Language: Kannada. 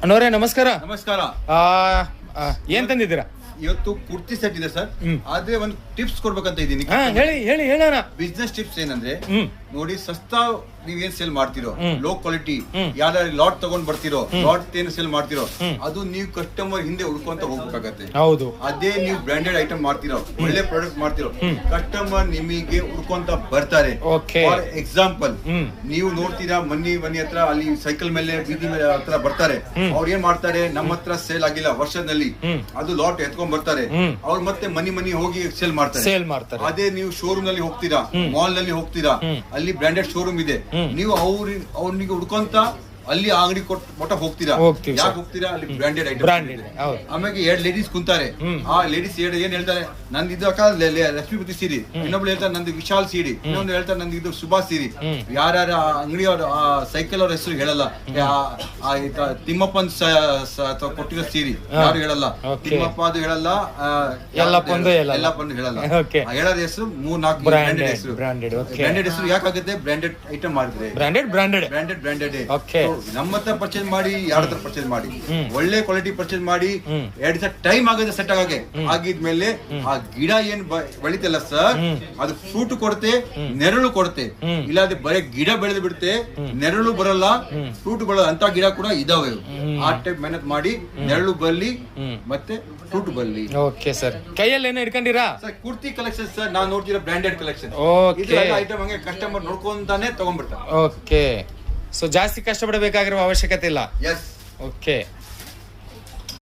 ಅಣ್ಣವ್ರೆ ನಮಸ್ಕಾರ. ನಮಸ್ಕಾರ. ಏನ್ ತಂದಿದ್ದೀರಾ ಇವತ್ತು ಕುರ್ತಿ ಸೆಟ್ ಇದೆ ಸರ್. ಆದ್ರೆ ಒಂದು ಟಿಪ್ಸ್ ಕೊಡ್ಬೇಕಂತ ಇದ್ದೀನಿ. ಹೇಳಿ ಹೇಳಿ ಹೇಳೋಣ. ಬಿಸ್ನೆಸ್ ಟಿಪ್ಸ್ ಏನಂದ್ರೆ ನೋಡಿ, ಸಸ್ತಾ ನೀವೇನ್ ಸೇಲ್ ಮಾಡ್ತಿರೋ, ಲೋ ಕ್ವಾಲಿಟಿ ಯಾರು ಲಾಟ್ ತಗೊಂಡ್ ಬರ್ತಿರೋ, ಲಾಟ್ ಏನ್ ಸೇಲ್ ಮಾಡ್ತಿರೋ, ಅದು ನೀವು ಕಸ್ಟಮರ್ ಹಿಂದೆ ಹುಡ್ಕೊಂತ ಹೋಗ್ಬೇಕಾಗತ್ತೆ. ಹೌದು. ಅದೇ ನೀವು ಬ್ರಾಂಡೆಡ್ ಐಟಮ್ ಮಾಡ್ತಿರೋ, ಒಳ್ಳೆ ಪ್ರಾಡಕ್ಟ್ ಮಾಡ್ತಿರೋ, ಕಸ್ಟಮರ್ ನಿಮಗೆ ಹುಡ್ಕೊಂತ ಬರ್ತಾರೆ. ಫಾರ್ ಎಕ್ಸಾಂಪಲ್, ನೀವು ನೋಡ್ತೀರಾ ಮನಿ ಹತ್ರ ಅಲ್ಲಿ ಸೈಕಲ್ ಮೇಲೆ ಬೀದಿ ಮೇಲೆ ಹತ್ರ ಬರ್ತಾರೆ. ಅವ್ರು ಏನ್ ಮಾಡ್ತಾರೆ, ನಮ್ಮ ಹತ್ರ ಸೇಲ್ ಆಗಿಲ್ಲ ವರ್ಷದಲ್ಲಿ, ಅದು ಲಾಟ್ ಎತ್ಕೊಂಡ್ ಬರ್ತಾರೆ. ಅವ್ರು ಮತ್ತೆ ಮನಿ ಹೋಗಿ ಸೇಲ್ ಮಾಡ್ತಾರೆ. ಅದೇ ನೀವು ಶೋರೂಮ್ ನಲ್ಲಿ ಹೋಗ್ತೀರಾ, ಮಾಲ್ ನಲ್ಲಿ ಹೋಗ್ತೀರಾ, ಅಲ್ಲಿ ಬ್ರಾಂಡೆಡ್ ಶೋರೂಮ್ ಇದೆ, ನೀವು ಅವ್ರಿಗೆ ಹುಡ್ಕೊಂತ ಅಲ್ಲಿ ಅಂಗಡಿ ಕೊಟ್ಟ ಹೋಗ್ತೀರಾ. ಯಾಕೆ ಹೋಗ್ತೀರಾ? ಅಲ್ಲಿ ಬ್ರಾಂಡೆಡ್ ಐಟಮ್. ಆಮೇಲೆ 2 ಲೇಡೀಸ್ ಕುಂತಾರೆ. ಆ ಲೇಡೀಸ್ ಏನ್ ಹೇಳ್ತಾರೆ, ನಂದು ಇದು ಲಕ್ಷ್ಮೀಪತಿ ಸೀರೆ, ಇನ್ನೊಬ್ಳು ಹೇಳ್ತಾರೆ ನಂದು ವಿಶಾಲ್ ಸೀರೆ, ಇನ್ನೊಂದು ಹೇಳ್ತಾರೆ ನಂದು ಇದು ಸುಭಾಷ್ ಸೀರೆ. ಯಾರ್ಯಾರ ಅಂಗಡಿಯವ್ರ ಸೈಕಲ್ ಅವ್ರ ಹೆಸರು ಹೇಳಲ್ಲ, ತಿಮ್ಮಪ್ಪನ್ ಕೊಟ್ಟಿರೋ ಸೀರೆ ಯಾರು ಹೇಳಲ್ಲ, ತಿಮ್ಮಪ್ಪ ಅದು ಹೇಳಲ್ಲ, ಎಲ್ಲಪ್ಪಂದು ಹೇಳಲ್ಲ. ಹೇಳೋದ ಹೆಸರು 3-4 ಬ್ರಾಂಡೆಡ್ ಹೆಸರು. ಬ್ರಾಂಡೆಡ್ ಹೆಸರು ಯಾಕಾಗುತ್ತೆ? ಬ್ರಾಂಡೆಡ್ ಐಟಮ್ ಮಾಡಿದ್ರೆ ಬ್ರಾಂಡೆಡ್. ನಮ್ಮ ಹತ್ರ ಪರ್ಚೇಸ್ ಮಾಡಿ, ಯಾರ ಹತ್ರ ಪರ್ಚೇಸ್ ಮಾಡಿ, ಒಳ್ಳೆ ಕ್ವಾಲಿಟಿ ಪರ್ಚೇಸ್ ಮಾಡಿ, 2 ದಿವಸ ಟೈಮ್ ಆಗಿದೆ ಸೆಟ್ ಆಗಿದ್ಮೇಲೆ ಆ ಗಿಡ ಏನ್ ಬೆಳಿತಲ್ಲ ಸರ್, ಅದು ಫ್ರೂಟ್ ಕೊಡುತ್ತೆ, ನೆರಳು ಕೊಡುತ್ತೆ. ಇಲ್ಲಾದ್ರೆ ಬರೀ ಗಿಡ ಬೆಳೆದು ಬಿಡುತ್ತೆ, ನೆರಳು ಬರಲ್ಲ, ಫ್ರೂಟ್ ಬರಲ್ಲ. ಅಂತ ಗಿಡ ಕೂಡ ಇದಾವೆ. ಆ ಟೈಪ್ ಮೆಹನತ್ ಮಾಡಿ ನೆರಳು ಬರ್ಲಿ ಮತ್ತೆ ಫ್ರೂಟ್ ಬರ್ಲಿ. Okay sir. ಕೈಯಲ್ಲಿ ಏನೋ ಇಟ್ಕೊಂಡಿರಾ ಸರ್? ಕುರ್ತಿ ಕಲೆಕ್ಷನ್ ಸರ್, ನಾನ್ ನೋಡ್ತಿರೋ ಬ್ರಾಂಡೆಡ್ ಕಲೆಕ್ಷನ್. ಐಟಮ್ ಹಂಗೆ ಕಸ್ಟಮರ್ ನೋಡ್ಕೊಂತಾನೆ ತಗೊಂಡ್ಬಿಡ್ತಾರೆ. ಓಕೆ. ಸೊ ಜಾಸ್ತಿ ಕಷ್ಟಪಡಬೇಕಾಗಿರುವ ಅವಶ್ಯಕತೆ ಇಲ್ಲ. ಎಸ್. ಓಕೆ.